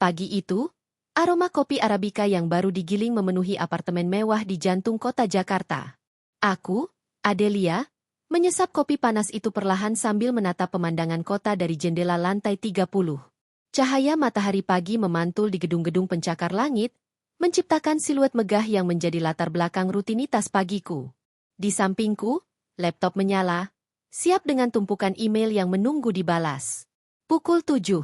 Pagi itu, aroma kopi Arabica yang baru digiling memenuhi apartemen mewah di jantung kota Jakarta. Aku, Adelia, menyesap kopi panas itu perlahan sambil menatap pemandangan kota dari jendela lantai 30. Cahaya matahari pagi memantul di gedung-gedung pencakar langit, menciptakan siluet megah yang menjadi latar belakang rutinitas pagiku. Di sampingku, laptop menyala, siap dengan tumpukan email yang menunggu dibalas. Pukul 7.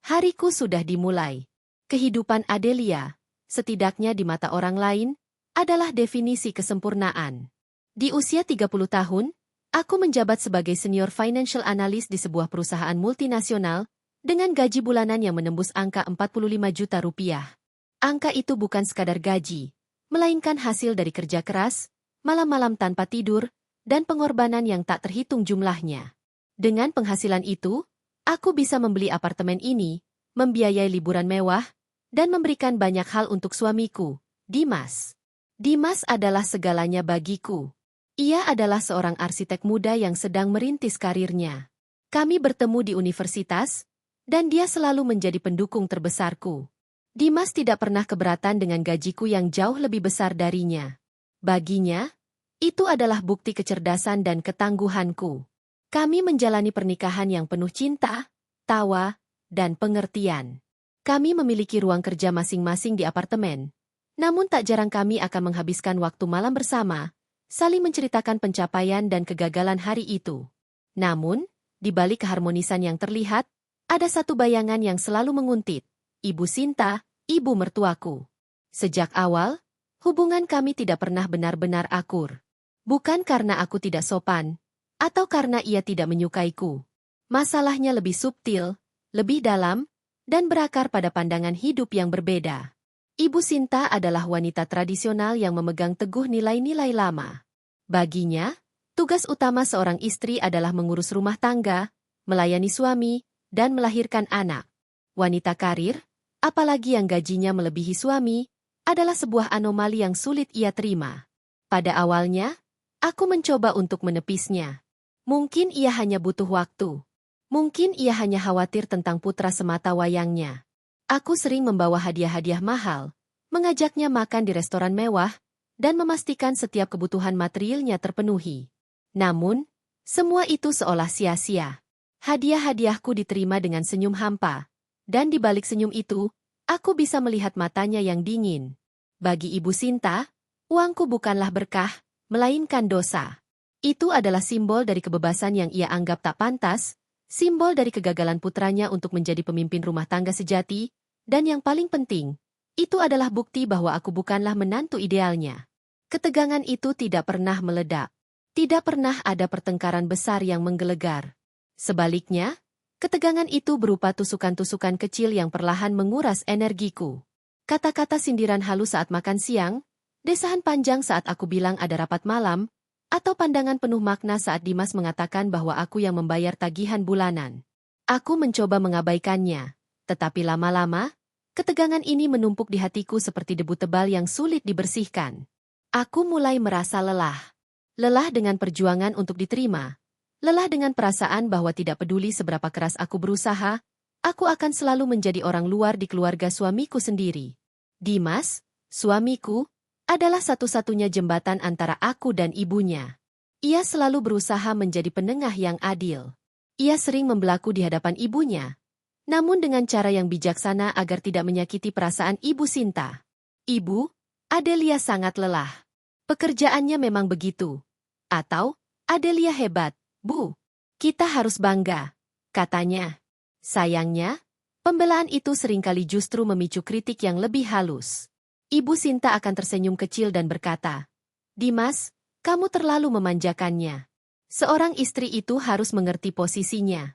Hariku sudah dimulai. Kehidupan Adelia, setidaknya di mata orang lain, adalah definisi kesempurnaan. Di usia 30 tahun, aku menjabat sebagai senior financial analyst di sebuah perusahaan multinasional dengan gaji bulanan yang menembus angka 45 juta rupiah. Angka itu bukan sekadar gaji, melainkan hasil dari kerja keras, malam-malam tanpa tidur, dan pengorbanan yang tak terhitung jumlahnya. Dengan penghasilan itu, aku bisa membeli apartemen ini, membiayai liburan mewah, dan memberikan banyak hal untuk suamiku, Dimas. Dimas adalah segalanya bagiku. Ia adalah seorang arsitek muda yang sedang merintis karirnya. Kami bertemu di universitas, dan dia selalu menjadi pendukung terbesarku. Dimas tidak pernah keberatan dengan gajiku yang jauh lebih besar darinya. Baginya, itu adalah bukti kecerdasan dan ketangguhanku. Kami menjalani pernikahan yang penuh cinta, tawa, dan pengertian. Kami memiliki ruang kerja masing-masing di apartemen, namun tak jarang kami akan menghabiskan waktu malam bersama, saling menceritakan pencapaian dan kegagalan hari itu. Namun, di balik keharmonisan yang terlihat, ada satu bayangan yang selalu menguntit, Ibu Sinta, ibu mertuaku. Sejak awal, hubungan kami tidak pernah benar-benar akur. Bukan karena aku tidak sopan, atau karena ia tidak menyukaiku. Masalahnya lebih subtil, lebih dalam, dan berakar pada pandangan hidup yang berbeda. Ibu Sinta adalah wanita tradisional yang memegang teguh nilai-nilai lama. Baginya, tugas utama seorang istri adalah mengurus rumah tangga, melayani suami, dan melahirkan anak. Wanita karir, apalagi yang gajinya melebihi suami, adalah sebuah anomali yang sulit ia terima. Pada awalnya, aku mencoba untuk menepisnya. Mungkin ia hanya butuh waktu. Mungkin ia hanya khawatir tentang putra semata wayangnya. Aku sering membawa hadiah-hadiah mahal, mengajaknya makan di restoran mewah, dan memastikan setiap kebutuhan materialnya terpenuhi. Namun, semua itu seolah sia-sia. Hadiah-hadiahku diterima dengan senyum hampa, dan di balik senyum itu, aku bisa melihat matanya yang dingin. Bagi Ibu Sinta, uangku bukanlah berkah, melainkan dosa. Itu adalah simbol dari kebebasan yang ia anggap tak pantas, simbol dari kegagalan putranya untuk menjadi pemimpin rumah tangga sejati, dan yang paling penting, itu adalah bukti bahwa aku bukanlah menantu idealnya. Ketegangan itu tidak pernah meledak. Tidak pernah ada pertengkaran besar yang menggelegar. Sebaliknya, ketegangan itu berupa tusukan-tusukan kecil yang perlahan menguras energiku. Kata-kata sindiran halus saat makan siang, desahan panjang saat aku bilang ada rapat malam, atau pandangan penuh makna saat Dimas mengatakan bahwa aku yang membayar tagihan bulanan. Aku mencoba mengabaikannya, tetapi lama-lama, ketegangan ini menumpuk di hatiku seperti debu tebal yang sulit dibersihkan. Aku mulai merasa lelah. Lelah dengan perjuangan untuk diterima. Lelah dengan perasaan bahwa tidak peduli seberapa keras aku berusaha, aku akan selalu menjadi orang luar di keluarga suamiku sendiri. Dimas, suamiku, adalah satu-satunya jembatan antara aku dan ibunya. Ia selalu berusaha menjadi penengah yang adil. Ia sering membelaku di hadapan ibunya, namun dengan cara yang bijaksana agar tidak menyakiti perasaan Ibu Sinta. Ibu, Adelia sangat lelah. Pekerjaannya memang begitu. Atau, Adelia hebat, Bu. Kita harus bangga, katanya. Sayangnya, pembelaan itu seringkali justru memicu kritik yang lebih halus. Ibu Sinta akan tersenyum kecil dan berkata, Dimas, kamu terlalu memanjakannya. Seorang istri itu harus mengerti posisinya.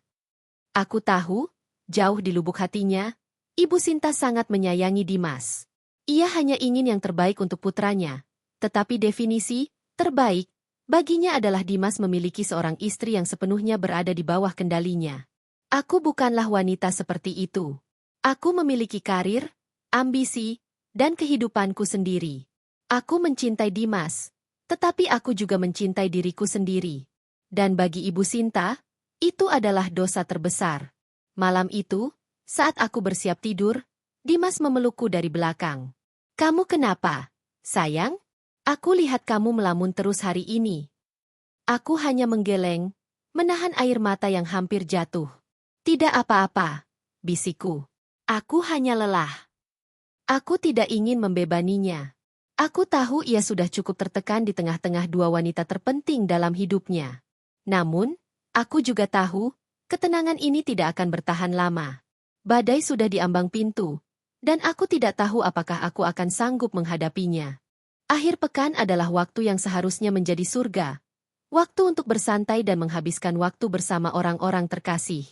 Aku tahu, jauh di lubuk hatinya, Ibu Sinta sangat menyayangi Dimas. Ia hanya ingin yang terbaik untuk putranya. Tetapi definisi terbaik baginya adalah Dimas memiliki seorang istri yang sepenuhnya berada di bawah kendalinya. Aku bukanlah wanita seperti itu. Aku memiliki karir, ambisi, dan kehidupanku sendiri. Aku mencintai Dimas, tetapi aku juga mencintai diriku sendiri. Dan bagi Ibu Sinta, itu adalah dosa terbesar. Malam itu, saat aku bersiap tidur, Dimas memelukku dari belakang. Kamu kenapa, sayang? Aku lihat kamu melamun terus hari ini. Aku hanya menggeleng, menahan air mata yang hampir jatuh. Tidak apa-apa, bisikku. Aku hanya lelah. Aku tidak ingin membebaninya. Aku tahu ia sudah cukup tertekan di tengah-tengah dua wanita terpenting dalam hidupnya. Namun, aku juga tahu, ketenangan ini tidak akan bertahan lama. Badai sudah di ambang pintu, dan aku tidak tahu apakah aku akan sanggup menghadapinya. Akhir pekan adalah waktu yang seharusnya menjadi surga. Waktu untuk bersantai dan menghabiskan waktu bersama orang-orang terkasih.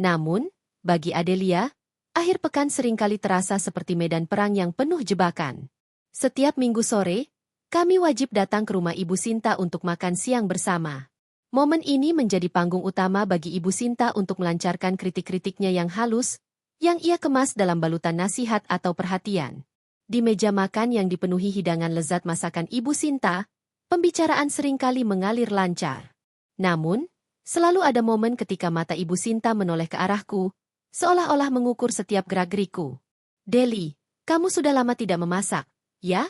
Namun, bagi Adelia, akhir pekan seringkali terasa seperti medan perang yang penuh jebakan. Setiap minggu sore, kami wajib datang ke rumah Ibu Sinta untuk makan siang bersama. Momen ini menjadi panggung utama bagi Ibu Sinta untuk melancarkan kritik-kritiknya yang halus, yang ia kemas dalam balutan nasihat atau perhatian. Di meja makan yang dipenuhi hidangan lezat masakan Ibu Sinta, pembicaraan seringkali mengalir lancar. Namun, selalu ada momen ketika mata Ibu Sinta menoleh ke arahku, seolah-olah mengukur setiap gerak-geriku. Deli, kamu sudah lama tidak memasak, ya?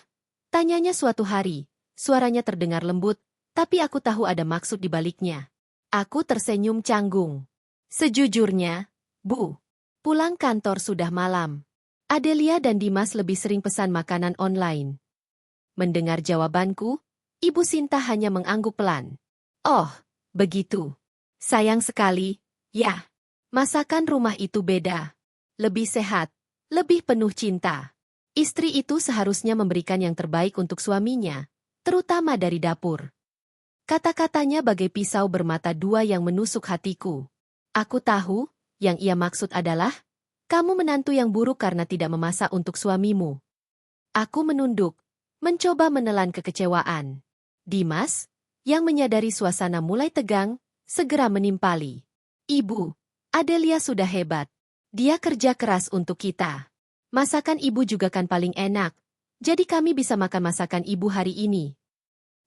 Tanyanya suatu hari. Suaranya terdengar lembut, tapi aku tahu ada maksud di baliknya. Aku tersenyum canggung. Sejujurnya, Bu, pulang kantor sudah malam. Adelia dan Dimas lebih sering pesan makanan online. Mendengar jawabanku, Ibu Sinta hanya mengangguk pelan. Oh, begitu. Sayang sekali, ya. Masakan rumah itu beda. Lebih sehat, lebih penuh cinta. Istri itu seharusnya memberikan yang terbaik untuk suaminya, terutama dari dapur. Kata-katanya bagai pisau bermata dua yang menusuk hatiku. Aku tahu, yang ia maksud adalah, kamu menantu yang buruk karena tidak memasak untuk suamimu. Aku menunduk, mencoba menelan kekecewaan. Dimas, yang menyadari suasana mulai tegang, segera menimpali. Ibu, Adelia sudah hebat. Dia kerja keras untuk kita. Masakan ibu juga kan paling enak, jadi kami bisa makan masakan ibu hari ini.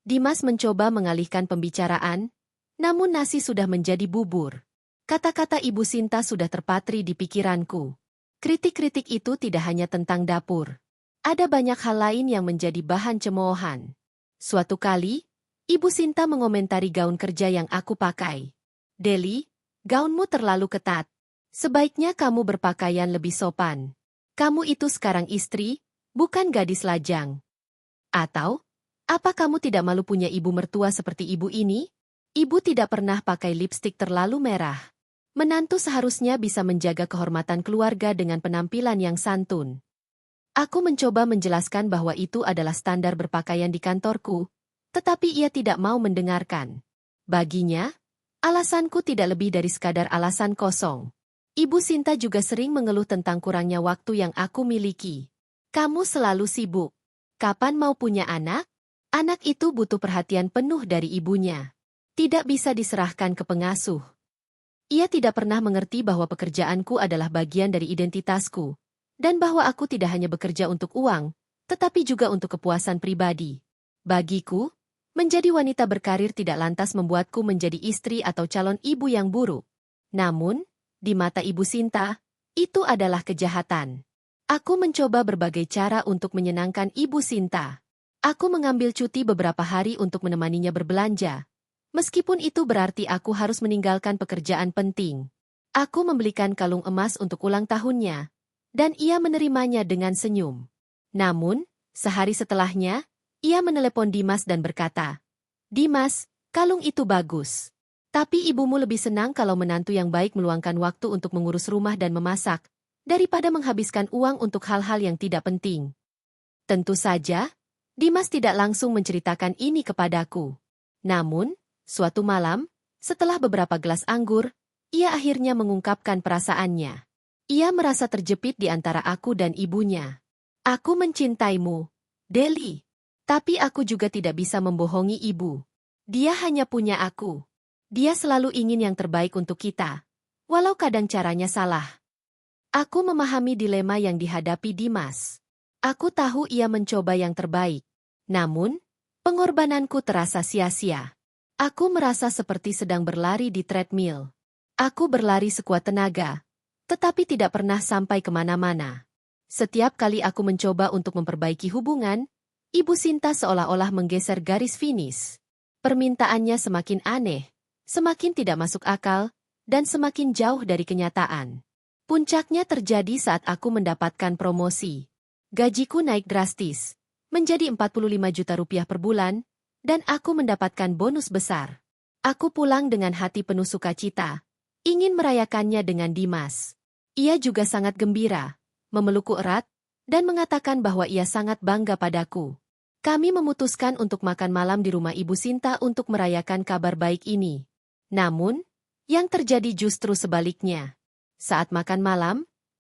Dimas mencoba mengalihkan pembicaraan, namun nasi sudah menjadi bubur. Kata-kata Ibu Sinta sudah terpatri di pikiranku. Kritik-kritik itu tidak hanya tentang dapur. Ada banyak hal lain yang menjadi bahan cemoohan. Suatu kali, Ibu Sinta mengomentari gaun kerja yang aku pakai. Deli, gaunmu terlalu ketat. Sebaiknya kamu berpakaian lebih sopan. Kamu itu sekarang istri, bukan gadis lajang. Atau, apa kamu tidak malu punya ibu mertua seperti ibu ini? Ibu tidak pernah pakai lipstik terlalu merah. Menantu seharusnya bisa menjaga kehormatan keluarga dengan penampilan yang santun. Aku mencoba menjelaskan bahwa itu adalah standar berpakaian di kantorku, tetapi ia tidak mau mendengarkan. Baginya, alasanku tidak lebih dari sekadar alasan kosong. Ibu Sinta juga sering mengeluh tentang kurangnya waktu yang aku miliki. Kamu selalu sibuk. Kapan mau punya anak? Anak itu butuh perhatian penuh dari ibunya. Tidak bisa diserahkan ke pengasuh. Ia tidak pernah mengerti bahwa pekerjaanku adalah bagian dari identitasku. Dan bahwa aku tidak hanya bekerja untuk uang, tetapi juga untuk kepuasan pribadi. Bagiku, menjadi wanita berkarir tidak lantas membuatku menjadi istri atau calon ibu yang buruk. Namun, di mata Ibu Sinta, itu adalah kejahatan. Aku mencoba berbagai cara untuk menyenangkan Ibu Sinta. Aku mengambil cuti beberapa hari untuk menemaninya berbelanja. Meskipun itu berarti aku harus meninggalkan pekerjaan penting. Aku membelikan kalung emas untuk ulang tahunnya. Dan ia menerimanya dengan senyum. Namun, sehari setelahnya, ia menelepon Dimas dan berkata, Dimas, kalung itu bagus. Tapi ibumu lebih senang kalau menantu yang baik meluangkan waktu untuk mengurus rumah dan memasak, daripada menghabiskan uang untuk hal-hal yang tidak penting. Tentu saja, Dimas tidak langsung menceritakan ini kepadaku. Namun, suatu malam, setelah beberapa gelas anggur, ia akhirnya mengungkapkan perasaannya. Ia merasa terjepit di antara aku dan ibunya. Aku mencintaimu, Deli. Tapi aku juga tidak bisa membohongi ibu. Dia hanya punya aku. Dia selalu ingin yang terbaik untuk kita, walau kadang caranya salah. Aku memahami dilema yang dihadapi Dimas. Aku tahu ia mencoba yang terbaik. Namun, pengorbananku terasa sia-sia. Aku merasa seperti sedang berlari di treadmill. Aku berlari sekuat tenaga, tetapi tidak pernah sampai kemana-mana. Setiap kali aku mencoba untuk memperbaiki hubungan, Ibu Sinta seolah-olah menggeser garis finish. Permintaannya semakin aneh, semakin tidak masuk akal, dan semakin jauh dari kenyataan. Puncaknya terjadi saat aku mendapatkan promosi. Gajiku naik drastis, menjadi 45 juta rupiah per bulan, dan aku mendapatkan bonus besar. Aku pulang dengan hati penuh sukacita, ingin merayakannya dengan Dimas. Ia juga sangat gembira, memelukku erat, dan mengatakan bahwa ia sangat bangga padaku. Kami memutuskan untuk makan malam di rumah Ibu Sinta untuk merayakan kabar baik ini. Namun, yang terjadi justru sebaliknya. Saat makan malam,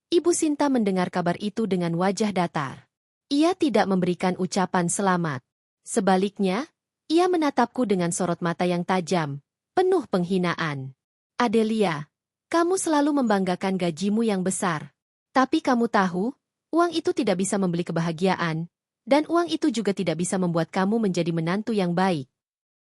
Ibu Sinta mendengar kabar itu dengan wajah datar. Ia tidak memberikan ucapan selamat. Sebaliknya, ia menatapku dengan sorot mata yang tajam, penuh penghinaan. Adelia, kamu selalu membanggakan gajimu yang besar. Tapi kamu tahu, uang itu tidak bisa membeli kebahagiaan, dan uang itu juga tidak bisa membuat kamu menjadi menantu yang baik.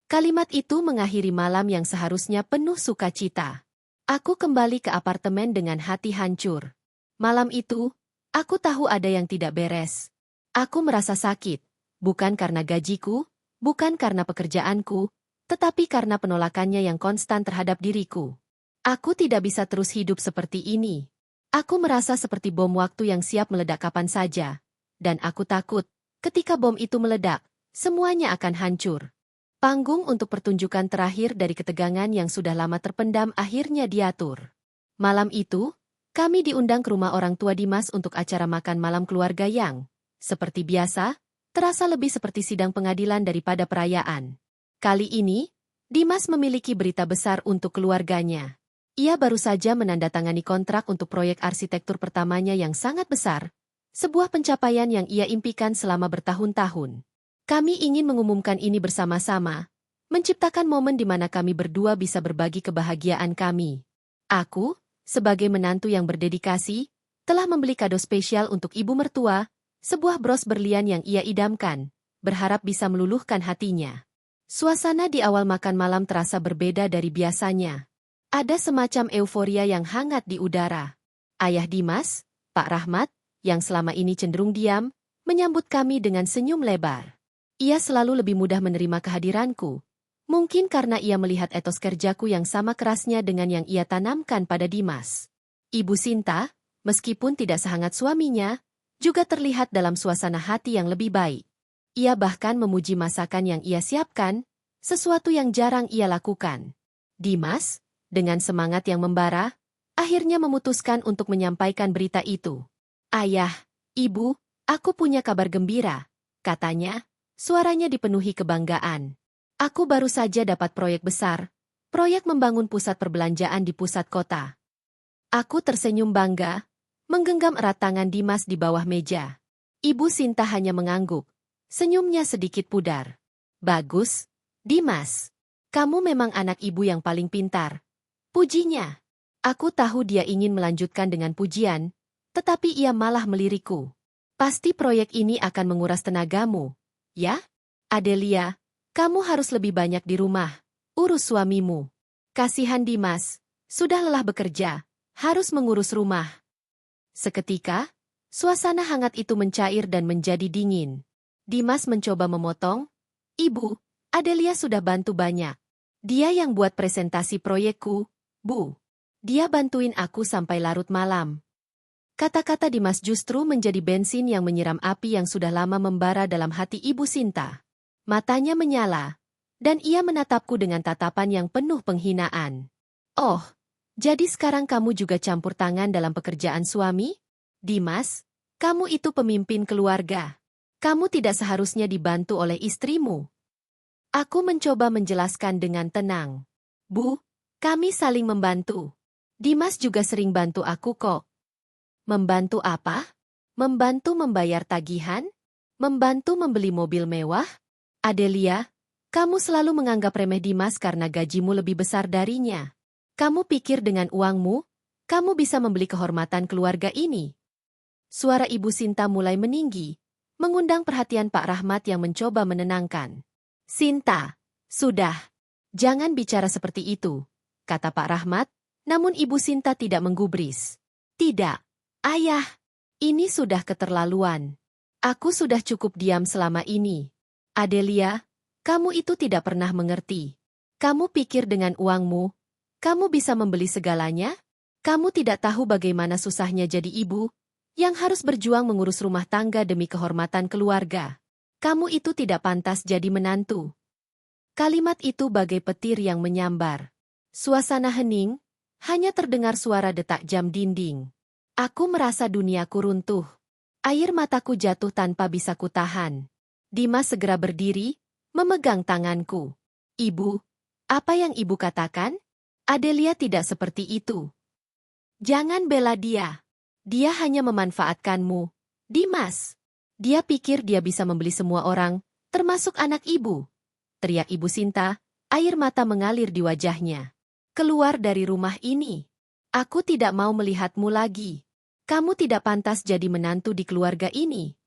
Kalimat itu mengakhiri malam yang seharusnya penuh sukacita. Aku kembali ke apartemen dengan hati hancur. Malam itu, aku tahu ada yang tidak beres. Aku merasa sakit, bukan karena gajiku, bukan karena pekerjaanku, tetapi karena penolakannya yang konstan terhadap diriku. Aku tidak bisa terus hidup seperti ini. Aku merasa seperti bom waktu yang siap meledak kapan saja. Dan aku takut, ketika bom itu meledak, semuanya akan hancur. Panggung untuk pertunjukan terakhir dari ketegangan yang sudah lama terpendam akhirnya diatur. Malam itu, kami diundang ke rumah orang tua Dimas untuk acara makan malam keluarga yang, seperti biasa, terasa lebih seperti sidang pengadilan daripada perayaan. Kali ini, Dimas memiliki berita besar untuk keluarganya. Ia baru saja menandatangani kontrak untuk proyek arsitektur pertamanya yang sangat besar, sebuah pencapaian yang ia impikan selama bertahun-tahun. Kami ingin mengumumkan ini bersama-sama, menciptakan momen di mana kami berdua bisa berbagi kebahagiaan kami. Aku, sebagai menantu yang berdedikasi, telah membeli kado spesial untuk ibu mertua, sebuah bros berlian yang ia idamkan, berharap bisa meluluhkan hatinya. Suasana di awal makan malam terasa berbeda dari biasanya. Ada semacam euforia yang hangat di udara. Ayah Dimas, Pak Rahmat, yang selama ini cenderung diam, menyambut kami dengan senyum lebar. Ia selalu lebih mudah menerima kehadiranku. Mungkin karena ia melihat etos kerjaku yang sama kerasnya dengan yang ia tanamkan pada Dimas. Ibu Sinta, meskipun tidak sehangat suaminya, juga terlihat dalam suasana hati yang lebih baik. Ia bahkan memuji masakan yang ia siapkan, sesuatu yang jarang ia lakukan. Dimas, dengan semangat yang membara, akhirnya memutuskan untuk menyampaikan berita itu. Ayah, Ibu, aku punya kabar gembira, katanya, suaranya dipenuhi kebanggaan. Aku baru saja dapat proyek besar, proyek membangun pusat perbelanjaan di pusat kota. Aku tersenyum bangga, menggenggam erat tangan Dimas di bawah meja. Ibu Sinta hanya mengangguk, senyumnya sedikit pudar. Bagus, Dimas. Kamu memang anak ibu yang paling pintar. Pujinya. Aku tahu dia ingin melanjutkan dengan pujian, tetapi ia malah melirikku. Pasti proyek ini akan menguras tenagamu, ya? Adelia, kamu harus lebih banyak di rumah, urus suamimu. Kasihan Dimas, sudah lelah bekerja, harus mengurus rumah. Seketika, suasana hangat itu mencair dan menjadi dingin. Dimas mencoba memotong, Ibu, Adelia sudah bantu banyak. Dia yang buat presentasi proyekku, Bu. Dia bantuin aku sampai larut malam. Kata-kata Dimas justru menjadi bensin yang menyiram api yang sudah lama membara dalam hati Ibu Sinta. Matanya menyala, dan ia menatapku dengan tatapan yang penuh penghinaan. Oh, jadi sekarang kamu juga campur tangan dalam pekerjaan suami? Dimas, kamu itu pemimpin keluarga. Kamu tidak seharusnya dibantu oleh istrimu. Aku mencoba menjelaskan dengan tenang. Bu, kami saling membantu. Dimas juga sering bantu aku kok. Membantu apa? Membantu membayar tagihan? Membantu membeli mobil mewah? Adelia, kamu selalu menganggap remeh Dimas karena gajimu lebih besar darinya. Kamu pikir dengan uangmu, kamu bisa membeli kehormatan keluarga ini? Suara Ibu Sinta mulai meninggi, mengundang perhatian Pak Rahmat yang mencoba menenangkan. Sinta, sudah. Jangan bicara seperti itu, kata Pak Rahmat, namun Ibu Sinta tidak menggubris. Tidak, Ayah. Ini sudah keterlaluan. Aku sudah cukup diam selama ini. Adelia, kamu itu tidak pernah mengerti. Kamu pikir dengan uangmu, kamu bisa membeli segalanya? Kamu tidak tahu bagaimana susahnya jadi ibu, yang harus berjuang mengurus rumah tangga demi kehormatan keluarga. Kamu itu tidak pantas jadi menantu. Kalimat itu bagai petir yang menyambar. Suasana hening, hanya terdengar suara detak jam dinding. Aku merasa duniaku runtuh. Air mataku jatuh tanpa bisa kutahan. Dimas segera berdiri, memegang tanganku. Ibu, apa yang ibu katakan? Adelia tidak seperti itu. Jangan bela dia. Dia hanya memanfaatkanmu. Dimas. Dia pikir dia bisa membeli semua orang, termasuk anak ibu. Teriak Ibu Sinta, air mata mengalir di wajahnya. Keluar dari rumah ini. Aku tidak mau melihatmu lagi. Kamu tidak pantas jadi menantu di keluarga ini.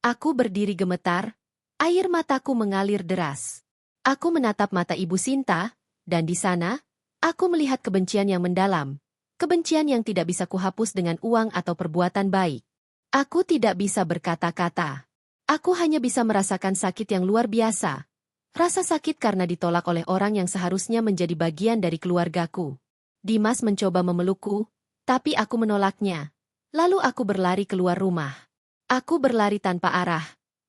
Aku berdiri gemetar, air mataku mengalir deras. Aku menatap mata Ibu Sinta, dan di sana, aku melihat kebencian yang mendalam. Kebencian yang tidak bisa kuhapus dengan uang atau perbuatan baik. Aku tidak bisa berkata-kata. Aku hanya bisa merasakan sakit yang luar biasa. Rasa sakit karena ditolak oleh orang yang seharusnya menjadi bagian dari keluargaku. Dimas mencoba memelukku, tapi aku menolaknya. Lalu aku berlari keluar rumah. Aku berlari tanpa arah.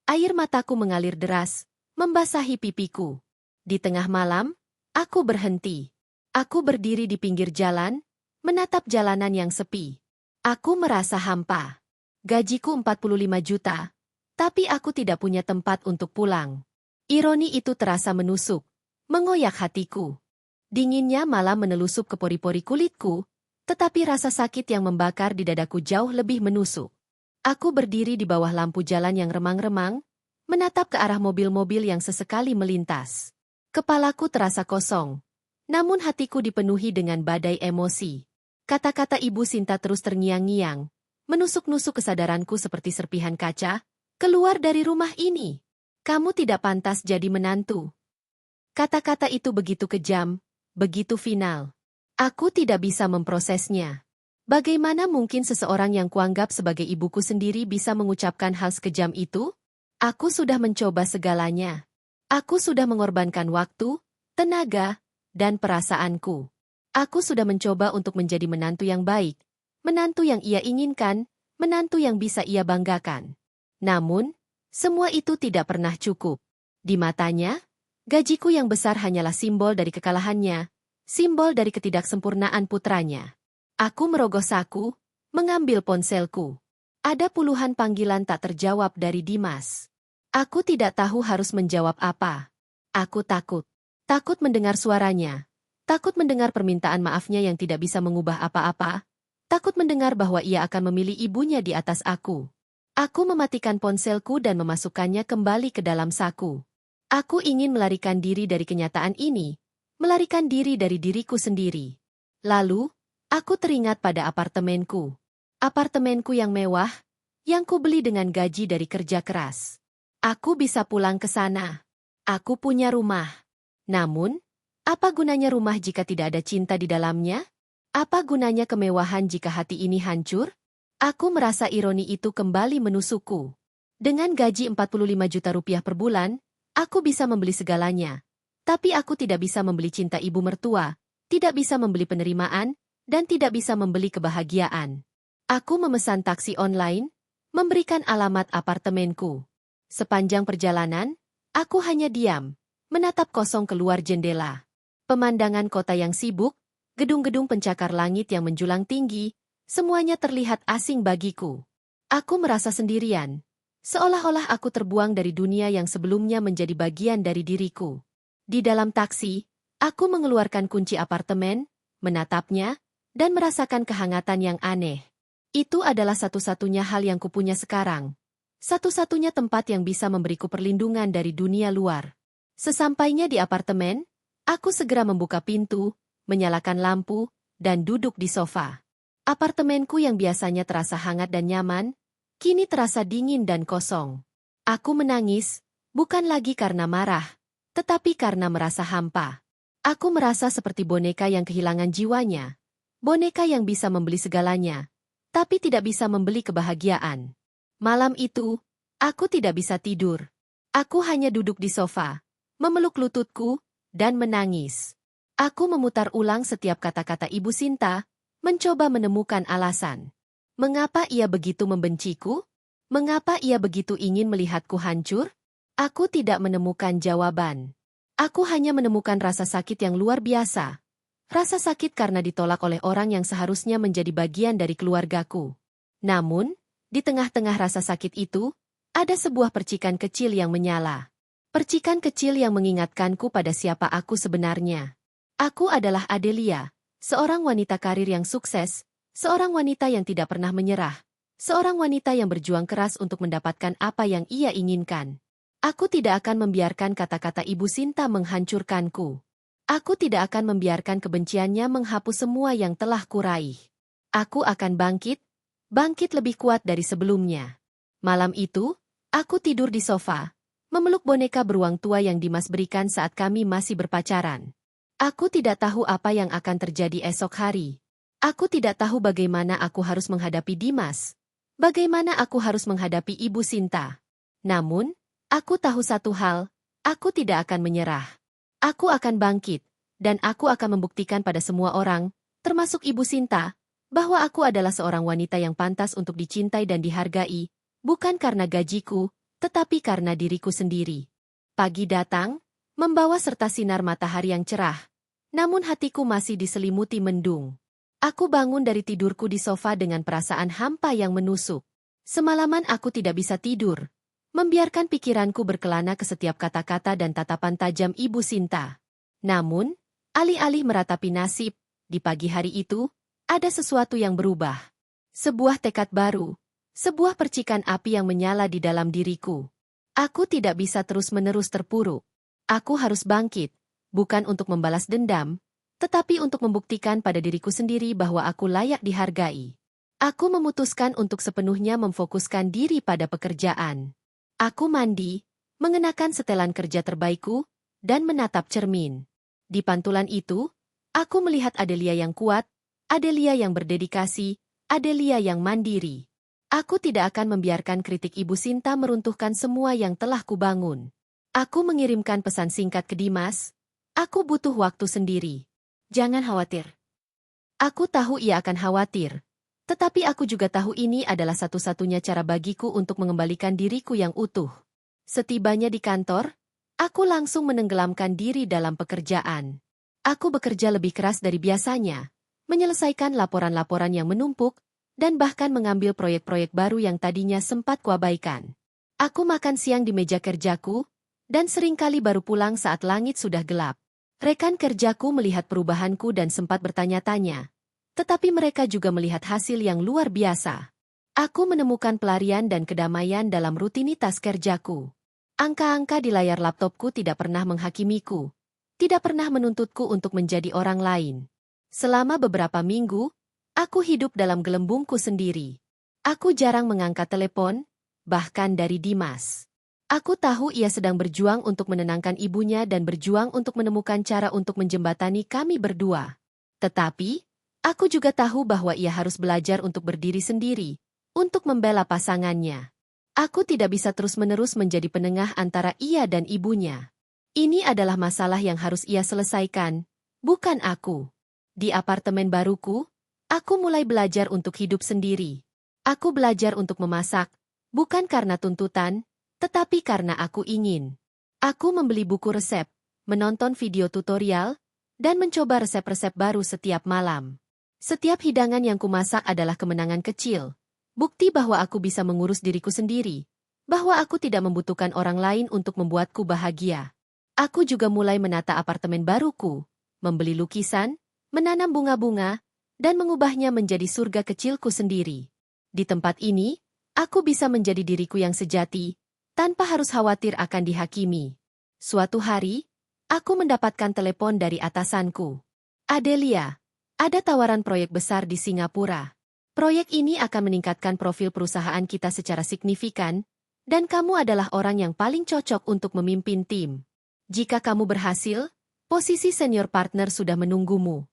Air mataku mengalir deras, membasahi pipiku. Di tengah malam, aku berhenti. Aku berdiri di pinggir jalan, menatap jalanan yang sepi. Aku merasa hampa. Gajiku 45 juta, tapi aku tidak punya tempat untuk pulang. Ironi itu terasa menusuk, mengoyak hatiku. Dinginnya malah menelusup ke pori-pori kulitku, tetapi rasa sakit yang membakar di dadaku jauh lebih menusuk. Aku berdiri di bawah lampu jalan yang remang-remang, menatap ke arah mobil-mobil yang sesekali melintas. Kepalaku terasa kosong, namun hatiku dipenuhi dengan badai emosi. Kata-kata Ibu Sinta terus terngiang-ngiang, menusuk-nusuk kesadaranku seperti serpihan kaca. Keluar dari rumah ini. Kamu tidak pantas jadi menantu. Kata-kata itu begitu kejam, begitu final. Aku tidak bisa memprosesnya. Bagaimana mungkin seseorang yang kuanggap sebagai ibuku sendiri bisa mengucapkan hal sekejam itu? Aku sudah mencoba segalanya. Aku sudah mengorbankan waktu, tenaga, dan perasaanku. Aku sudah mencoba untuk menjadi menantu yang baik, menantu yang ia inginkan, menantu yang bisa ia banggakan. Namun, semua itu tidak pernah cukup. Di matanya, gajiku yang besar hanyalah simbol dari kekalahannya, simbol dari ketidaksempurnaan putranya. Aku merogoh saku, mengambil ponselku. Ada puluhan panggilan tak terjawab dari Dimas. Aku tidak tahu harus menjawab apa. Aku takut. Takut mendengar suaranya. Takut mendengar permintaan maafnya yang tidak bisa mengubah apa-apa. Takut mendengar bahwa ia akan memilih ibunya di atas aku. Aku mematikan ponselku dan memasukkannya kembali ke dalam saku. Aku ingin melarikan diri dari kenyataan ini. Melarikan diri dari diriku sendiri. Lalu, aku teringat pada apartemenku. Apartemenku yang mewah, yang kubeli dengan gaji dari kerja keras. Aku bisa pulang ke sana. Aku punya rumah. Namun, apa gunanya rumah jika tidak ada cinta di dalamnya? Apa gunanya kemewahan jika hati ini hancur? Aku merasa ironi itu kembali menusukku. Dengan gaji 45 juta rupiah per bulan, aku bisa membeli segalanya. Tapi aku tidak bisa membeli cinta ibu mertua, tidak bisa membeli penerimaan, dan tidak bisa membeli kebahagiaan. Aku memesan taksi online, memberikan alamat apartemenku. Sepanjang perjalanan, aku hanya diam, menatap kosong keluar jendela. Pemandangan kota yang sibuk, gedung-gedung pencakar langit yang menjulang tinggi, semuanya terlihat asing bagiku. Aku merasa sendirian, seolah-olah aku terbuang dari dunia yang sebelumnya menjadi bagian dari diriku. Di dalam taksi, aku mengeluarkan kunci apartemen, menatapnya, dan merasakan kehangatan yang aneh. Itu adalah satu-satunya hal yang kupunya sekarang. Satu-satunya tempat yang bisa memberiku perlindungan dari dunia luar. Sesampainya di apartemen, aku segera membuka pintu, menyalakan lampu, dan duduk di sofa. Apartemenku yang biasanya terasa hangat dan nyaman, kini terasa dingin dan kosong. Aku menangis, bukan lagi karena marah, tetapi karena merasa hampa. Aku merasa seperti boneka yang kehilangan jiwanya. Boneka yang bisa membeli segalanya, tetapi tidak bisa membeli kebahagiaan. Malam itu, aku tidak bisa tidur. Aku hanya duduk di sofa, memeluk lututku, dan menangis. Aku memutar ulang setiap kata-kata Ibu Sinta, mencoba menemukan alasan. Mengapa ia begitu membenciku? Mengapa ia begitu ingin melihatku hancur? Aku tidak menemukan jawaban. Aku hanya menemukan rasa sakit yang luar biasa. Rasa sakit karena ditolak oleh orang yang seharusnya menjadi bagian dari keluargaku. Namun, di tengah-tengah rasa sakit itu, ada sebuah percikan kecil yang menyala. Percikan kecil yang mengingatkanku pada siapa aku sebenarnya. Aku adalah Adelia, seorang wanita karir yang sukses, seorang wanita yang tidak pernah menyerah, seorang wanita yang berjuang keras untuk mendapatkan apa yang ia inginkan. Aku tidak akan membiarkan kata-kata Ibu Sinta menghancurkanku. Aku tidak akan membiarkan kebenciannya menghapus semua yang telah kuraih. Aku akan bangkit lebih kuat dari sebelumnya. Malam itu, aku tidur di sofa, memeluk boneka beruang tua yang Dimas berikan saat kami masih berpacaran. Aku tidak tahu apa yang akan terjadi esok hari. Aku tidak tahu bagaimana aku harus menghadapi Dimas. Bagaimana aku harus menghadapi Ibu Sinta. Namun, aku tahu satu hal, aku tidak akan menyerah. Aku akan bangkit, dan aku akan membuktikan pada semua orang, termasuk Ibu Sinta, bahwa aku adalah seorang wanita yang pantas untuk dicintai dan dihargai, bukan karena gajiku, tetapi karena diriku sendiri. Pagi datang, membawa serta sinar matahari yang cerah, namun hatiku masih diselimuti mendung. Aku bangun dari tidurku di sofa dengan perasaan hampa yang menusuk. Semalaman aku tidak bisa tidur, membiarkan pikiranku berkelana ke setiap kata-kata dan tatapan tajam Ibu Sinta. Namun, alih-alih meratapi nasib, di pagi hari itu, ada sesuatu yang berubah. Sebuah tekad baru, sebuah percikan api yang menyala di dalam diriku. Aku tidak bisa terus-menerus terpuruk. Aku harus bangkit, bukan untuk membalas dendam, tetapi untuk membuktikan pada diriku sendiri bahwa aku layak dihargai. Aku memutuskan untuk sepenuhnya memfokuskan diri pada pekerjaan. Aku mandi, mengenakan setelan kerja terbaikku, dan menatap cermin. Di pantulan itu, aku melihat Adelia yang kuat, Adelia yang berdedikasi, Adelia yang mandiri. Aku tidak akan membiarkan kritik Ibu Sinta meruntuhkan semua yang telah kubangun. Aku mengirimkan pesan singkat ke Dimas, aku butuh waktu sendiri. Jangan khawatir. Aku tahu ia akan khawatir. Tetapi aku juga tahu ini adalah satu-satunya cara bagiku untuk mengembalikan diriku yang utuh. Setibanya di kantor, aku langsung menenggelamkan diri dalam pekerjaan. Aku bekerja lebih keras dari biasanya, menyelesaikan laporan-laporan yang menumpuk, dan bahkan mengambil proyek-proyek baru yang tadinya sempat kuabaikan. Aku makan siang di meja kerjaku, dan seringkali baru pulang saat langit sudah gelap. Rekan kerjaku melihat perubahanku dan sempat bertanya-tanya. Tetapi mereka juga melihat hasil yang luar biasa. Aku menemukan pelarian dan kedamaian dalam rutinitas kerjaku. Angka-angka di layar laptopku tidak pernah menghakimiku, tidak pernah menuntutku untuk menjadi orang lain. Selama beberapa minggu, aku hidup dalam gelembungku sendiri. Aku jarang mengangkat telepon, bahkan dari Dimas. Aku tahu ia sedang berjuang untuk menenangkan ibunya dan berjuang untuk menemukan cara untuk menjembatani kami berdua. Tetapi, aku juga tahu bahwa ia harus belajar untuk berdiri sendiri, untuk membela pasangannya. Aku tidak bisa terus-menerus menjadi penengah antara ia dan ibunya. Ini adalah masalah yang harus ia selesaikan, bukan aku. Di apartemen baruku, aku mulai belajar untuk hidup sendiri. Aku belajar untuk memasak, bukan karena tuntutan, tetapi karena aku ingin. Aku membeli buku resep, menonton video tutorial, dan mencoba resep-resep baru setiap malam. Setiap hidangan yang kumasak adalah kemenangan kecil, bukti bahwa aku bisa mengurus diriku sendiri, bahwa aku tidak membutuhkan orang lain untuk membuatku bahagia. Aku juga mulai menata apartemen baruku, membeli lukisan, menanam bunga-bunga, dan mengubahnya menjadi surga kecilku sendiri. Di tempat ini, aku bisa menjadi diriku yang sejati, tanpa harus khawatir akan dihakimi. Suatu hari, aku mendapatkan telepon dari atasanku. Adelia, ada tawaran proyek besar di Singapura. Proyek ini akan meningkatkan profil perusahaan kita secara signifikan, dan kamu adalah orang yang paling cocok untuk memimpin tim. Jika kamu berhasil, posisi senior partner sudah menunggumu.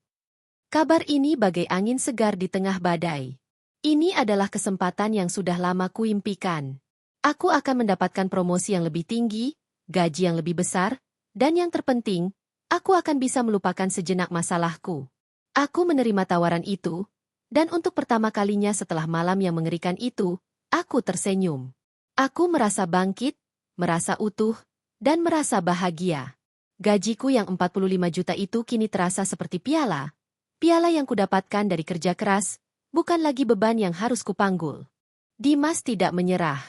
Kabar ini bagai angin segar di tengah badai. Ini adalah kesempatan yang sudah lama kuimpikan. Aku akan mendapatkan promosi yang lebih tinggi, gaji yang lebih besar, dan yang terpenting, aku akan bisa melupakan sejenak masalahku. Aku menerima tawaran itu, dan untuk pertama kalinya setelah malam yang mengerikan itu, aku tersenyum. Aku merasa bangkit, merasa utuh, dan merasa bahagia. Gajiku yang 45 juta itu kini terasa seperti piala. Piala yang kudapatkan dari kerja keras, bukan lagi beban yang harus kupanggul. Dimas tidak menyerah.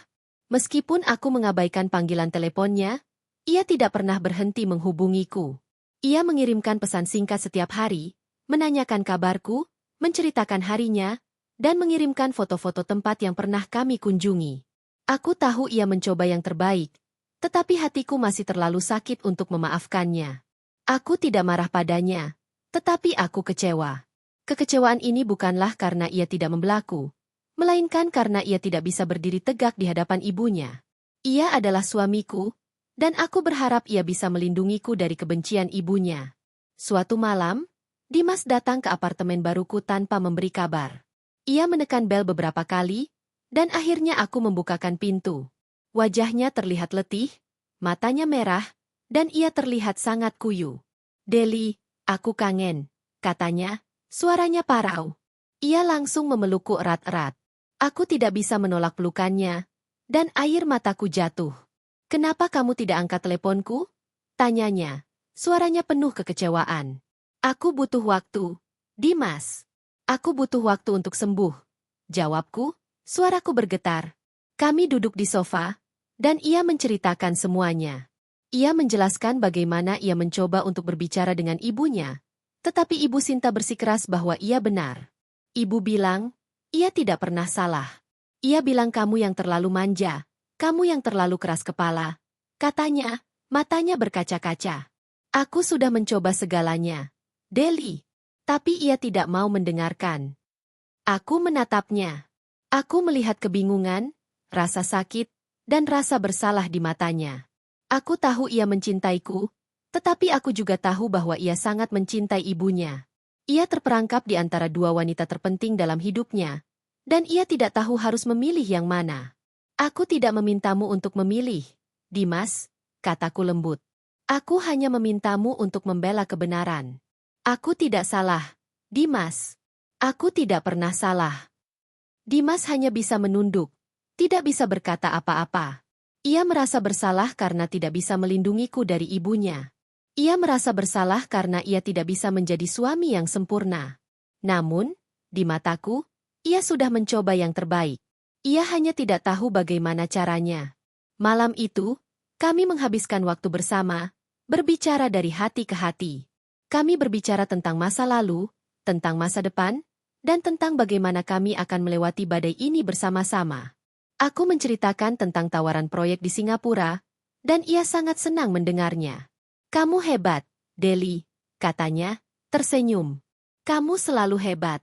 Meskipun aku mengabaikan panggilan teleponnya, ia tidak pernah berhenti menghubungiku. Ia mengirimkan pesan singkat setiap hari, menanyakan kabarku, menceritakan harinya, dan mengirimkan foto-foto tempat yang pernah kami kunjungi. Aku tahu ia mencoba yang terbaik, tetapi hatiku masih terlalu sakit untuk memaafkannya. Aku tidak marah padanya, tetapi aku kecewa. Kekecewaan ini bukanlah karena ia tidak membelaku, melainkan karena ia tidak bisa berdiri tegak di hadapan ibunya. Ia adalah suamiku, dan aku berharap ia bisa melindungiku dari kebencian ibunya. Suatu malam, Dimas datang ke apartemen baruku tanpa memberi kabar. Ia menekan bel beberapa kali, dan akhirnya aku membukakan pintu. Wajahnya terlihat letih, matanya merah, dan ia terlihat sangat kuyu. "Deli, aku kangen," katanya. Suaranya parau. Ia langsung memelukku erat-erat. Aku tidak bisa menolak pelukannya, dan air mataku jatuh. "Kenapa kamu tidak angkat teleponku?" tanyanya. Suaranya penuh kekecewaan. "Aku butuh waktu, Dimas. Aku butuh waktu untuk sembuh," jawabku. Suaraku bergetar. Kami duduk di sofa, dan ia menceritakan semuanya. Ia menjelaskan bagaimana ia mencoba untuk berbicara dengan ibunya. Tetapi Ibu Sinta bersikeras bahwa ia benar. Ibu bilang, ia tidak pernah salah. Ia bilang kamu yang terlalu manja, kamu yang terlalu keras kepala. Katanya, matanya berkaca-kaca. Aku sudah mencoba segalanya, Deli. Tapi ia tidak mau mendengarkan. Aku menatapnya. Aku melihat kebingungan, rasa sakit, dan rasa bersalah di matanya. Aku tahu ia mencintaiku, tetapi aku juga tahu bahwa ia sangat mencintai ibunya. Ia terperangkap di antara dua wanita terpenting dalam hidupnya, dan ia tidak tahu harus memilih yang mana. "Aku tidak memintamu untuk memilih, Dimas," kataku lembut. "Aku hanya memintamu untuk membela kebenaran. Aku tidak salah, Dimas. Aku tidak pernah salah." Dimas hanya bisa menunduk, tidak bisa berkata apa-apa. Ia merasa bersalah karena tidak bisa melindungiku dari ibunya. Ia merasa bersalah karena ia tidak bisa menjadi suami yang sempurna. Namun, di mataku, ia sudah mencoba yang terbaik. Ia hanya tidak tahu bagaimana caranya. Malam itu, kami menghabiskan waktu bersama, berbicara dari hati ke hati. Kami berbicara tentang masa lalu, tentang masa depan, dan tentang bagaimana kami akan melewati badai ini bersama-sama. Aku menceritakan tentang tawaran proyek di Singapura, dan ia sangat senang mendengarnya. "Kamu hebat, Deli," katanya, tersenyum. "Kamu selalu hebat."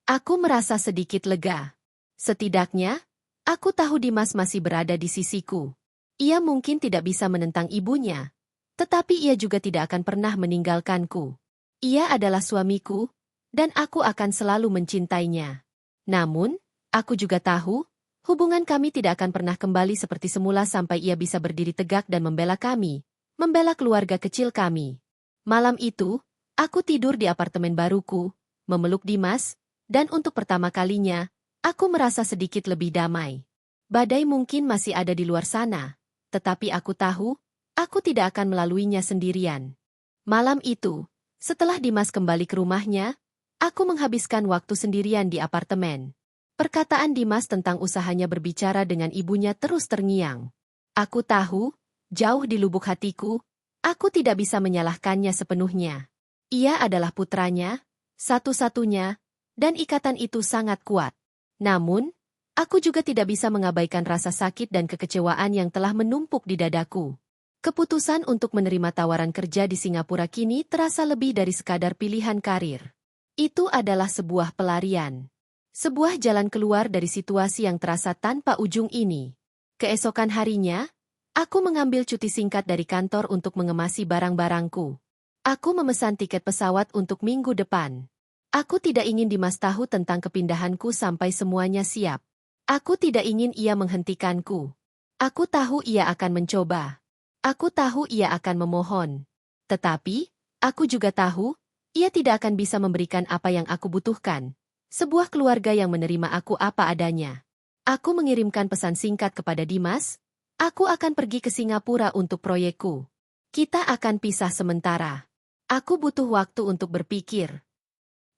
Aku merasa sedikit lega. Setidaknya, aku tahu Dimas masih berada di sisiku. Ia mungkin tidak bisa menentang ibunya, tetapi ia juga tidak akan pernah meninggalkanku. Ia adalah suamiku, dan aku akan selalu mencintainya. Namun, aku juga tahu, hubungan kami tidak akan pernah kembali seperti semula sampai ia bisa berdiri tegak dan membela kami. Membela keluarga kecil kami. Malam itu, aku tidur di apartemen baruku, memeluk Dimas, dan untuk pertama kalinya, aku merasa sedikit lebih damai. Badai mungkin masih ada di luar sana, tetapi aku tahu, aku tidak akan melaluinya sendirian. Malam itu, setelah Dimas kembali ke rumahnya, aku menghabiskan waktu sendirian di apartemen. Perkataan Dimas tentang usahanya berbicara dengan ibunya terus terngiang. Aku tahu, jauh di lubuk hatiku, aku tidak bisa menyalahkannya sepenuhnya. Ia adalah putranya, satu-satunya, dan ikatan itu sangat kuat. Namun, aku juga tidak bisa mengabaikan rasa sakit dan kekecewaan yang telah menumpuk di dadaku. Keputusan untuk menerima tawaran kerja di Singapura kini terasa lebih dari sekadar pilihan karir. Itu adalah sebuah pelarian. Sebuah jalan keluar dari situasi yang terasa tanpa ujung ini. Keesokan harinya, aku mengambil cuti singkat dari kantor untuk mengemasi barang-barangku. Aku memesan tiket pesawat untuk minggu depan. Aku tidak ingin Dimas tahu tentang kepindahanku sampai semuanya siap. Aku tidak ingin ia menghentikanku. Aku tahu ia akan mencoba. Aku tahu ia akan memohon. Tetapi, aku juga tahu, ia tidak akan bisa memberikan apa yang aku butuhkan. Sebuah keluarga yang menerima aku apa adanya. Aku mengirimkan pesan singkat kepada Dimas. Aku akan pergi ke Singapura untuk proyekku. Kita akan pisah sementara. Aku butuh waktu untuk berpikir.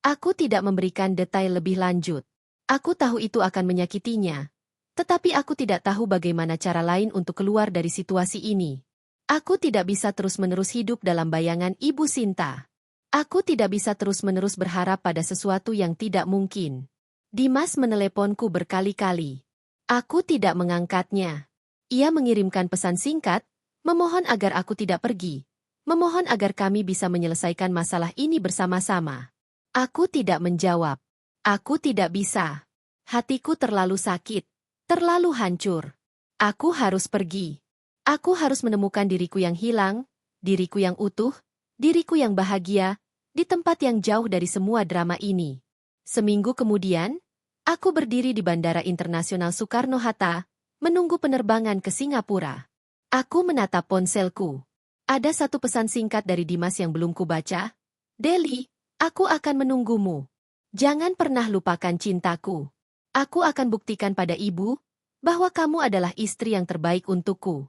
Aku tidak memberikan detail lebih lanjut. Aku tahu itu akan menyakitinya. Tetapi aku tidak tahu bagaimana cara lain untuk keluar dari situasi ini. Aku tidak bisa terus-menerus hidup dalam bayangan Ibu Sinta. Aku tidak bisa terus-menerus berharap pada sesuatu yang tidak mungkin. Dimas meneleponku berkali-kali. Aku tidak mengangkatnya. Ia mengirimkan pesan singkat, memohon agar aku tidak pergi. Memohon agar kami bisa menyelesaikan masalah ini bersama-sama. Aku tidak menjawab. Aku tidak bisa. Hatiku terlalu sakit. Terlalu hancur. Aku harus pergi. Aku harus menemukan diriku yang hilang, diriku yang utuh, diriku yang bahagia, di tempat yang jauh dari semua drama ini. Seminggu kemudian, aku berdiri di Bandara Internasional Soekarno-Hatta, menunggu penerbangan ke Singapura. Aku menatap ponselku. Ada satu pesan singkat dari Dimas yang belum kubaca. Deli, aku akan menunggumu. Jangan pernah lupakan cintaku. Aku akan buktikan pada ibu, bahwa kamu adalah istri yang terbaik untukku.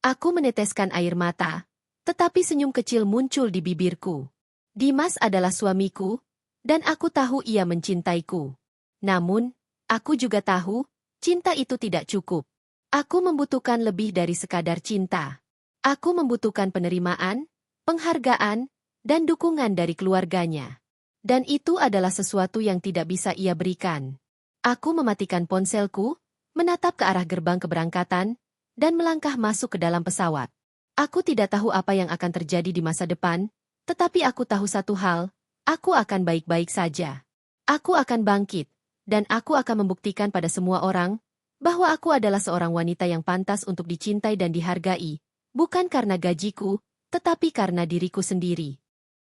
Aku meneteskan air mata, tetapi senyum kecil muncul di bibirku. Dimas adalah suamiku, dan aku tahu ia mencintaiku. Namun, aku juga tahu, cinta itu tidak cukup. Aku membutuhkan lebih dari sekadar cinta. Aku membutuhkan penerimaan, penghargaan, dan dukungan dari keluarganya. Dan itu adalah sesuatu yang tidak bisa ia berikan. Aku mematikan ponselku, menatap ke arah gerbang keberangkatan, dan melangkah masuk ke dalam pesawat. Aku tidak tahu apa yang akan terjadi di masa depan, tetapi aku tahu satu hal, aku akan baik-baik saja. Aku akan bangkit, dan aku akan membuktikan pada semua orang, bahwa aku adalah seorang wanita yang pantas untuk dicintai dan dihargai, bukan karena gajiku, tetapi karena diriku sendiri.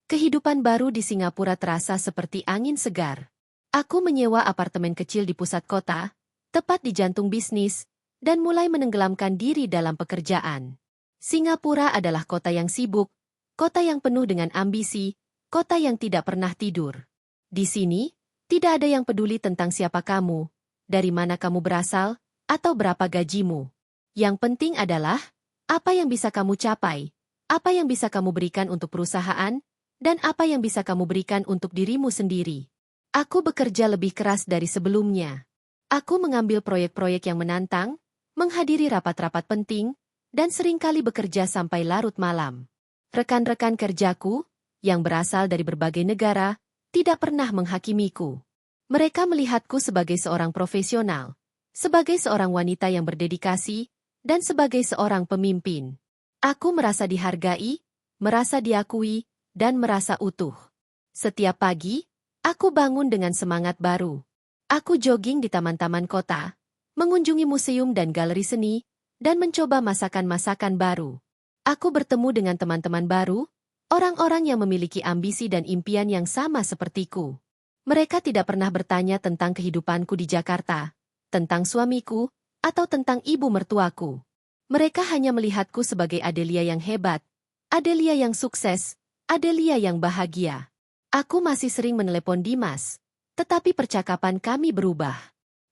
Kehidupan baru di Singapura terasa seperti angin segar. Aku menyewa apartemen kecil di pusat kota, tepat di jantung bisnis, dan mulai menenggelamkan diri dalam pekerjaan. Singapura adalah kota yang sibuk, kota yang penuh dengan ambisi, kota yang tidak pernah tidur. Di sini, tidak ada yang peduli tentang siapa kamu, dari mana kamu berasal, atau berapa gajimu. Yang penting adalah, apa yang bisa kamu capai, apa yang bisa kamu berikan untuk perusahaan, dan apa yang bisa kamu berikan untuk dirimu sendiri. Aku bekerja lebih keras dari sebelumnya. Aku mengambil proyek-proyek yang menantang, menghadiri rapat-rapat penting, dan seringkali bekerja sampai larut malam. Rekan-rekan kerjaku, yang berasal dari berbagai negara, tidak pernah menghakimiku. Mereka melihatku sebagai seorang profesional, sebagai seorang wanita yang berdedikasi, dan sebagai seorang pemimpin. Aku merasa dihargai, merasa diakui, dan merasa utuh. Setiap pagi, aku bangun dengan semangat baru. Aku jogging di taman-taman kota, mengunjungi museum dan galeri seni, dan mencoba masakan-masakan baru. Aku bertemu dengan teman-teman baru, orang-orang yang memiliki ambisi dan impian yang sama sepertiku. Mereka tidak pernah bertanya tentang kehidupanku di Jakarta, tentang suamiku, atau tentang ibu mertuaku. Mereka hanya melihatku sebagai Adelia yang hebat, Adelia yang sukses, Adelia yang bahagia. Aku masih sering menelepon Dimas, tetapi percakapan kami berubah.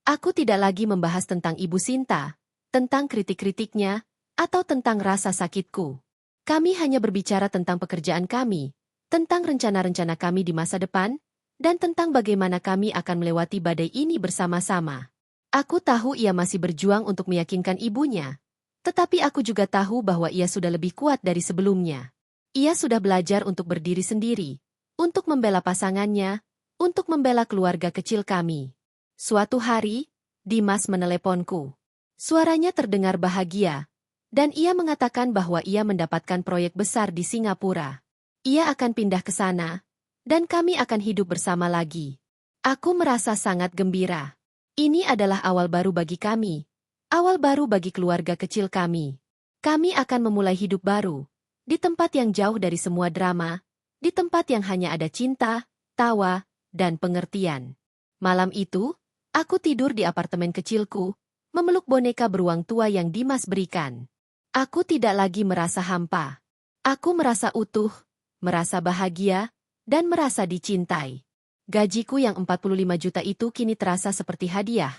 Aku tidak lagi membahas tentang Ibu Sinta, tentang kritik-kritiknya, atau tentang rasa sakitku. Kami hanya berbicara tentang pekerjaan kami, tentang rencana-rencana kami di masa depan, dan tentang bagaimana kami akan melewati badai ini bersama-sama. Aku tahu ia masih berjuang untuk meyakinkan ibunya, tetapi aku juga tahu bahwa ia sudah lebih kuat dari sebelumnya. Ia sudah belajar untuk berdiri sendiri, untuk membela pasangannya, untuk membela keluarga kecil kami. Suatu hari, Dimas meneleponku. Suaranya terdengar bahagia, dan ia mengatakan bahwa ia mendapatkan proyek besar di Singapura. Ia akan pindah ke sana, dan kami akan hidup bersama lagi. Aku merasa sangat gembira. Ini adalah awal baru bagi kami, awal baru bagi keluarga kecil kami. Kami akan memulai hidup baru, di tempat yang jauh dari semua drama, di tempat yang hanya ada cinta, tawa, dan pengertian. Malam itu, aku tidur di apartemen kecilku, memeluk boneka beruang tua yang Dimas berikan. Aku tidak lagi merasa hampa. Aku merasa utuh, merasa bahagia, dan merasa dicintai. Gajiku yang 45 juta itu kini terasa seperti hadiah.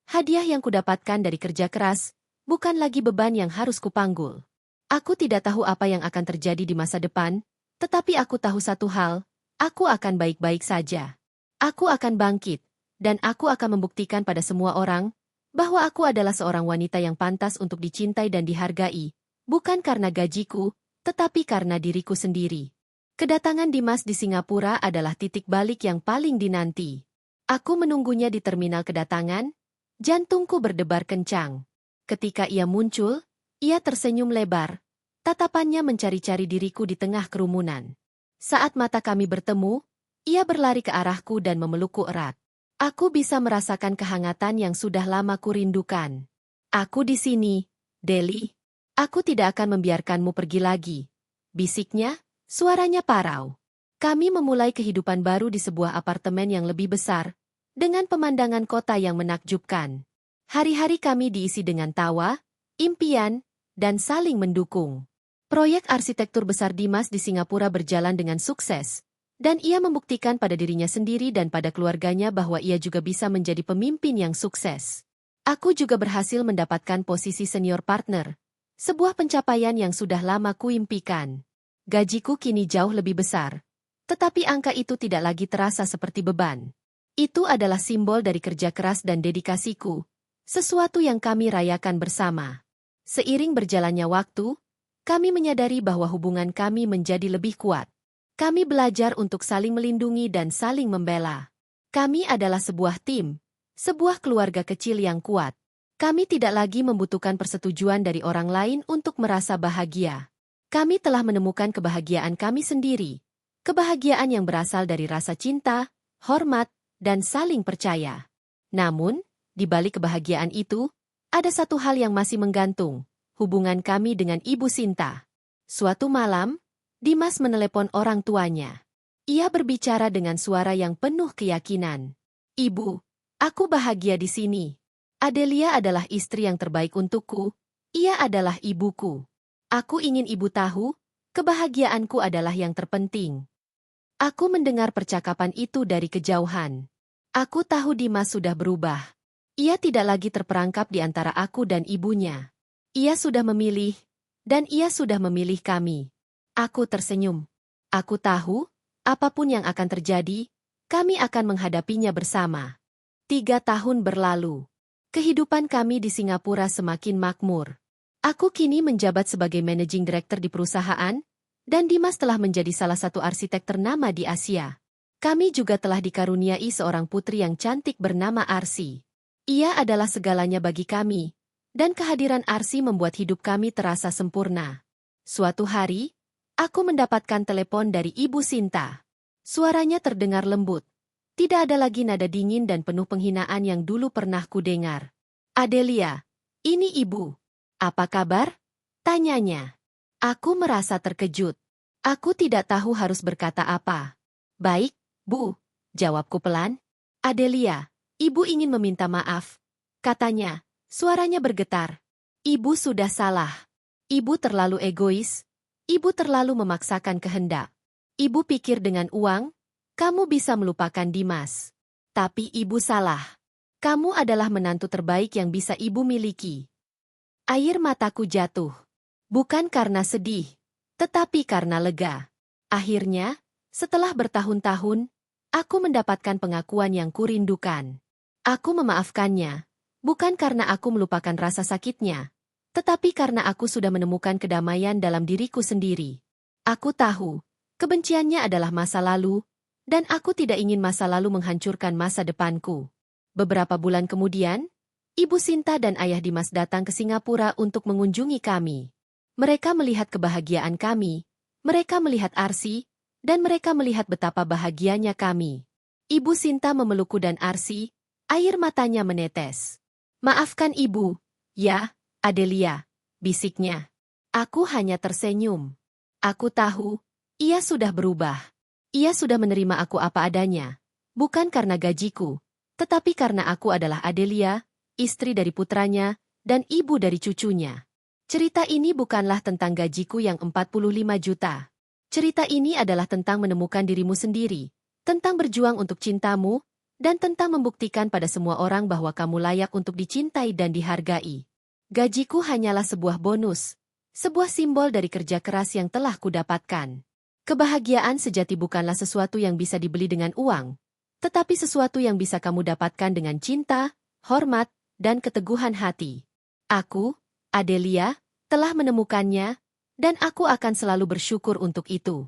Hadiah yang kudapatkan dari kerja keras, bukan lagi beban yang harus kupanggul. Aku tidak tahu apa yang akan terjadi di masa depan, tetapi aku tahu satu hal, aku akan baik-baik saja. Aku akan bangkit, dan aku akan membuktikan pada semua orang bahwa aku adalah seorang wanita yang pantas untuk dicintai dan dihargai, bukan karena gajiku, tetapi karena diriku sendiri. Kedatangan Dimas di Singapura adalah titik balik yang paling dinanti. Aku menunggunya di terminal kedatangan, jantungku berdebar kencang. Ketika ia muncul, ia tersenyum lebar, tatapannya mencari-cari diriku di tengah kerumunan. Saat mata kami bertemu, ia berlari ke arahku dan memelukku erat. Aku bisa merasakan kehangatan yang sudah lama kurindukan. Aku di sini, Deli. Aku tidak akan membiarkanmu pergi lagi. Bisiknya, suaranya parau. Kami memulai kehidupan baru di sebuah apartemen yang lebih besar, dengan pemandangan kota yang menakjubkan. Hari-hari kami diisi dengan tawa, impian, dan saling mendukung. Proyek arsitektur besar Dimas di Singapura berjalan dengan sukses, dan ia membuktikan pada dirinya sendiri dan pada keluarganya bahwa ia juga bisa menjadi pemimpin yang sukses. Aku juga berhasil mendapatkan posisi senior partner, sebuah pencapaian yang sudah lama kuimpikan. Gajiku kini jauh lebih besar, tetapi angka itu tidak lagi terasa seperti beban. Itu adalah simbol dari kerja keras dan dedikasiku, sesuatu yang kami rayakan bersama. Seiring berjalannya waktu, kami menyadari bahwa hubungan kami menjadi lebih kuat. Kami belajar untuk saling melindungi dan saling membela. Kami adalah sebuah tim, sebuah keluarga kecil yang kuat. Kami tidak lagi membutuhkan persetujuan dari orang lain untuk merasa bahagia. Kami telah menemukan kebahagiaan kami sendiri. Kebahagiaan yang berasal dari rasa cinta, hormat, dan saling percaya. Namun, di balik kebahagiaan itu, ada satu hal yang masih menggantung, hubungan kami dengan Ibu Sinta. Suatu malam, Dimas menelepon orang tuanya. Ia berbicara dengan suara yang penuh keyakinan. Ibu, aku bahagia di sini. Adelia adalah istri yang terbaik untukku. Ia adalah ibuku. Aku ingin ibu tahu, kebahagiaanku adalah yang terpenting. Aku mendengar percakapan itu dari kejauhan. Aku tahu Dimas sudah berubah. Ia tidak lagi terperangkap di antara aku dan ibunya. Ia sudah memilih, dan ia sudah memilih kami. Aku tersenyum. Aku tahu, apapun yang akan terjadi, kami akan menghadapinya bersama. 3 tahun berlalu. Kehidupan kami di Singapura semakin makmur. Aku kini menjabat sebagai managing director di perusahaan, dan Dimas telah menjadi salah satu arsitek ternama di Asia. Kami juga telah dikaruniai seorang putri yang cantik bernama Arsi. Ia adalah segalanya bagi kami, dan kehadiran Arsi membuat hidup kami terasa sempurna. Suatu hari, aku mendapatkan telepon dari Ibu Sinta. Suaranya terdengar lembut. Tidak ada lagi nada dingin dan penuh penghinaan yang dulu pernah kudengar. Adelia, ini Ibu. Apa kabar? Tanyanya. Aku merasa terkejut. Aku tidak tahu harus berkata apa. Baik, Bu, jawabku pelan. Adelia, Ibu ingin meminta maaf. Katanya, suaranya bergetar. Ibu sudah salah. Ibu terlalu egois. Ibu terlalu memaksakan kehendak. Ibu pikir dengan uang, kamu bisa melupakan Dimas. Tapi ibu salah. Kamu adalah menantu terbaik yang bisa ibu miliki. Air mataku jatuh. Bukan karena sedih, tetapi karena lega. Akhirnya, setelah bertahun-tahun, aku mendapatkan pengakuan yang kurindukan. Aku memaafkannya, bukan karena aku melupakan rasa sakitnya, tetapi karena aku sudah menemukan kedamaian dalam diriku sendiri. Aku tahu, kebenciannya adalah masa lalu, dan aku tidak ingin masa lalu menghancurkan masa depanku. Beberapa bulan kemudian, Ibu Sinta dan Ayah Dimas datang ke Singapura untuk mengunjungi kami. Mereka melihat kebahagiaan kami, mereka melihat Arsi, dan mereka melihat betapa bahagianya kami. Ibu Sinta memelukku dan Arsi, air matanya menetes. Maafkan Ibu, ya, Adelia, bisiknya. Aku hanya tersenyum. Aku tahu, ia sudah berubah. Ia sudah menerima aku apa adanya. Bukan karena gajiku, tetapi karena aku adalah Adelia, istri dari putranya, dan ibu dari cucunya. Cerita ini bukanlah tentang gajiku yang 45 juta. Cerita ini adalah tentang menemukan dirimu sendiri, tentang berjuang untuk cintamu, dan tentang membuktikan pada semua orang bahwa kamu layak untuk dicintai dan dihargai. Gajiku hanyalah sebuah bonus, sebuah simbol dari kerja keras yang telah kudapatkan. Kebahagiaan sejati bukanlah sesuatu yang bisa dibeli dengan uang, tetapi sesuatu yang bisa kamu dapatkan dengan cinta, hormat, dan keteguhan hati. Aku, Adelia, telah menemukannya, dan aku akan selalu bersyukur untuk itu.